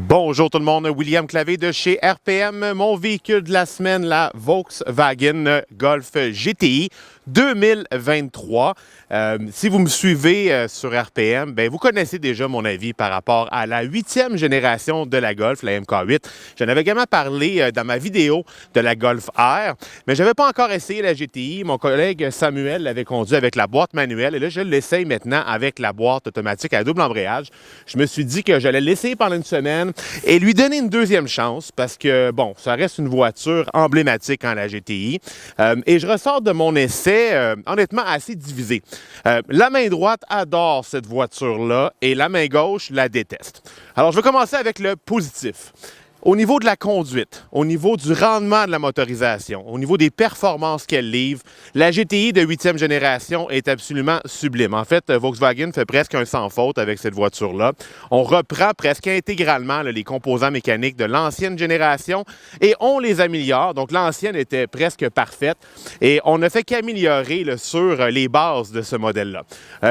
Bonjour tout le monde, William Clavé de chez RPM. Mon véhicule de la semaine, la Volkswagen Golf GTI 2023. Si vous me suivez sur RPM, ben vous connaissez déjà mon avis par rapport à la 8e génération de la Golf, la MK8. J'en avais également parlé dans ma vidéo de la Golf R, mais je n'avais pas encore essayé la GTI. Mon collègue Samuel l'avait conduit avec la boîte manuelle et là, je l'essaye maintenant avec la boîte automatique à double embrayage. Je me suis dit que j'allais l'essayer pendant une semaine et lui donner une deuxième chance parce que, bon, ça reste une voiture emblématique en la GTI. Et je ressors de mon essai, honnêtement, assez divisé. La main droite adore cette voiture-là et la main gauche la déteste. Alors, je vais commencer avec le positif. Au niveau de la conduite, au niveau du rendement de la motorisation, au niveau des performances qu'elle livre, la GTI de 8e génération est absolument sublime. En fait, Volkswagen fait presque un sans faute avec cette voiture-là. On reprend presque intégralement les composants mécaniques de l'ancienne génération et on les améliore. Donc, l'ancienne était presque parfaite et on ne fait qu'améliorer sur les bases de ce modèle-là.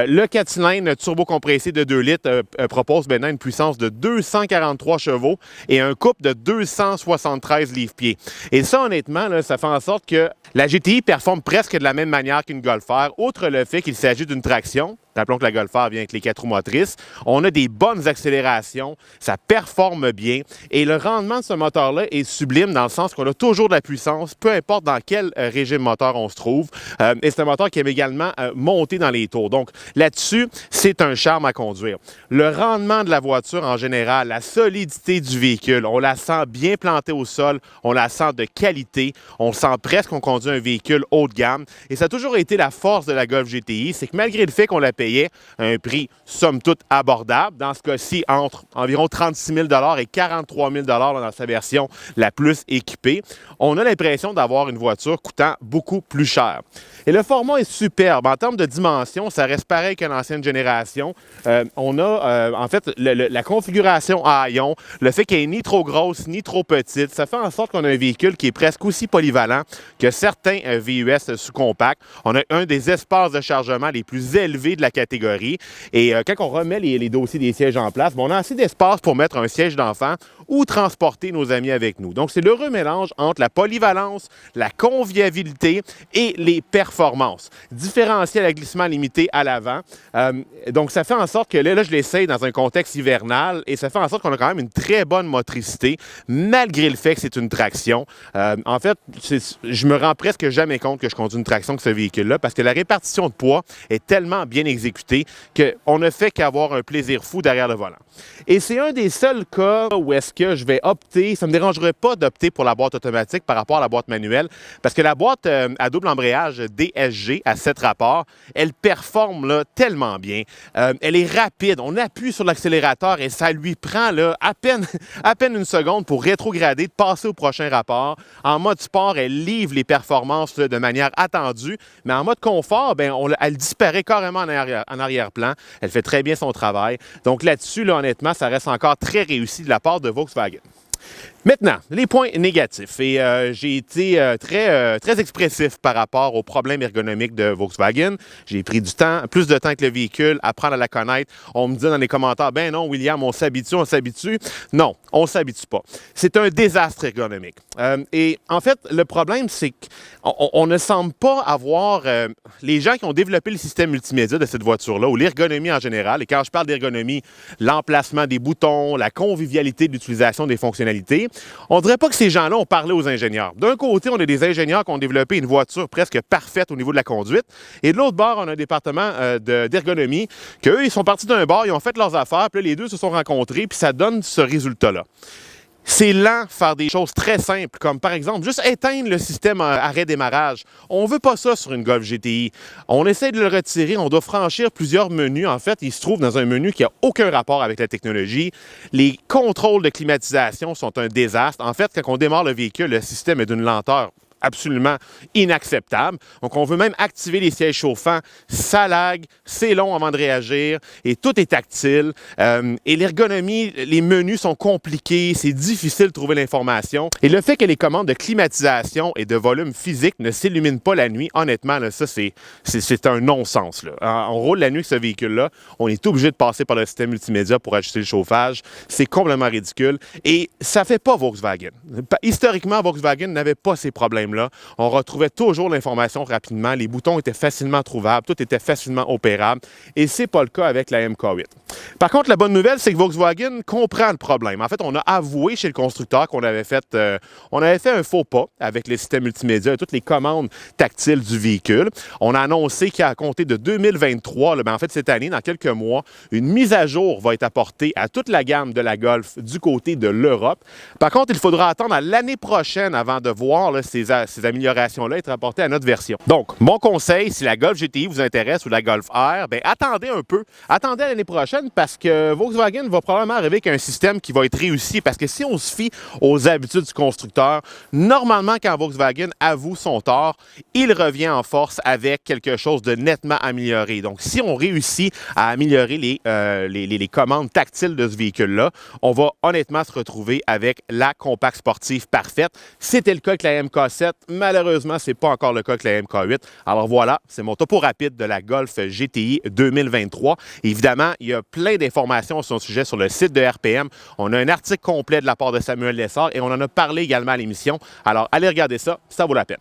Le 4 cylindres turbo-compressé de 2 litres propose maintenant une puissance de 243 chevaux et un couple de 273 livres-pieds. Et ça, honnêtement, là, ça fait en sorte que la GTI performe presque de la même manière qu'une Golf R, outre le fait qu'il s'agit d'une traction. Rappelons que la Golf R vient avec les 4 roues motrices. On a des bonnes accélérations, ça performe bien et le rendement de ce moteur-là est sublime dans le sens qu'on a toujours de la puissance, peu importe dans quel régime moteur on se trouve. Et c'est un moteur qui aime également monter dans les tours. Donc là-dessus, c'est un charme à conduire. Le rendement de la voiture en général, la solidité du véhicule, on la sent bien plantée au sol, on la sent de qualité, on sent presque qu'on conduit un véhicule haut de gamme. Et ça a toujours été la force de la Golf GTI, c'est que malgré le fait qu'on la payait à un prix somme toute abordable, dans ce cas-ci entre environ 36 000 et 43 000 dans sa version la plus équipée, on a l'impression d'avoir une voiture coûtant beaucoup plus cher. Et le format est superbe. En termes de dimension, ça reste pareil que l'ancienne génération. On a en fait la configuration à haillons, le fait qu'elle n'est ni trop grosse ni trop petite, ça fait en sorte qu'on a un véhicule qui est presque aussi polyvalent que certains VUS sous-compacts. On a un des espaces de chargement les plus élevés de la catégorie. Et quand on remet les dossiers des sièges en place, on a assez d'espace pour mettre un siège d'enfant ou transporter nos amis avec nous. Donc, c'est l'heureux mélange entre la polyvalence, la convivialité et les performances. Différentiel à glissement limité à l'avant. Donc, ça fait en sorte que là, je l'essaye dans un contexte hivernal et ça fait en sorte qu'on a quand même une très bonne motricité, malgré le fait que c'est une traction. En fait, je me rends presque jamais compte que je conduis une traction que ce véhicule-là parce que la répartition de poids est tellement bien exécutée qu'on ne fait qu'avoir un plaisir fou derrière le volant. Et c'est un des seuls cas où est-ce que je vais opter, ça ne me dérangerait pas d'opter pour la boîte automatique par rapport à la boîte manuelle, parce que la boîte à double embrayage DSG à 7 rapports, elle performe là, tellement bien. Elle est rapide, on appuie sur l'accélérateur et ça lui prend là, à peine une seconde pour rétrograder, de passer au prochain rapport. En mode sport, elle livre les performances là, de manière attendue, mais en mode confort, elle disparaît carrément en arrière-plan. Elle fait très bien son travail. Donc là-dessus, là, honnêtement, ça reste encore très réussi de la part de Volkswagen. Maintenant, les points négatifs. Et j'ai été très expressif par rapport aux problèmes ergonomiques de Volkswagen. J'ai pris du temps, plus de temps que le véhicule, apprendre à la connaître. On me dit dans les commentaires, ben non, William, on s'habitue, on s'habitue. Non, on ne s'habitue pas. C'est un désastre ergonomique. Et en fait, le problème, c'est qu'on ne semble pas avoir... les gens qui ont développé le système multimédia de cette voiture-là, ou l'ergonomie en général, et quand je parle d'ergonomie, l'emplacement des boutons, la convivialité de l'utilisation des fonctionnalités, on ne dirait pas que ces gens-là ont parlé aux ingénieurs. D'un côté, on a des ingénieurs qui ont développé une voiture presque parfaite au niveau de la conduite, et de l'autre bord, on a un département d'ergonomie qu'eux, ils sont partis d'un bord, ils ont fait leurs affaires, puis là, les deux se sont rencontrés, puis ça donne ce résultat-là. C'est lent faire des choses très simples, comme par exemple juste éteindre le système arrêt-démarrage. On ne veut pas ça sur une Golf GTI. On essaie de le retirer, on doit franchir plusieurs menus. En fait, il se trouve dans un menu qui n'a aucun rapport avec la technologie. Les contrôles de climatisation sont un désastre. En fait, quand on démarre le véhicule, le système est d'une lenteur absolument inacceptable. Donc, on veut même activer les sièges chauffants. Ça lag, c'est long avant de réagir et tout est tactile. Et l'ergonomie, les menus sont compliqués, c'est difficile de trouver l'information. Et le fait que les commandes de climatisation et de volume physique ne s'illuminent pas la nuit, honnêtement, là, ça, c'est un non-sens. On roule la nuit avec ce véhicule-là, on est obligé de passer par le système multimédia pour ajuster le chauffage. C'est complètement ridicule. Et ça fait pas Volkswagen. Historiquement, Volkswagen n'avait pas ces problèmes-là. On retrouvait toujours l'information rapidement. Les boutons étaient facilement trouvables. Tout était facilement opérable. Et c'est pas le cas avec la MK8. Par contre, la bonne nouvelle, c'est que Volkswagen comprend le problème. En fait, on a avoué chez le constructeur qu'on avait fait un faux pas avec les systèmes multimédia et toutes les commandes tactiles du véhicule. On a annoncé qu'à compter de 2023, en fait cette année, dans quelques mois, une mise à jour va être apportée à toute la gamme de la Golf du côté de l'Europe. Par contre, il faudra attendre à l'année prochaine avant de voir ces améliorations-là être apportées à notre version. Donc, mon conseil, si la Golf GTI vous intéresse ou la Golf R, bien, attendez un peu. Attendez à l'année prochaine parce que Volkswagen va probablement arriver avec un système qui va être réussi. Parce que si on se fie aux habitudes du constructeur, normalement, quand Volkswagen avoue son tort, il revient en force avec quelque chose de nettement amélioré. Donc, si on réussit à améliorer les commandes tactiles de ce véhicule-là, on va honnêtement se retrouver avec la compacte sportive parfaite. C'était le cas avec la MK7. Malheureusement, ce n'est pas encore le cas avec la MK8. Alors voilà, c'est mon topo rapide de la Golf GTI 2023. Évidemment, il y a plein d'informations sur ce sujet sur le site de RPM. On a un article complet de la part de Samuel Lessard et on en a parlé également à l'émission. Alors, allez regarder ça, ça vaut la peine.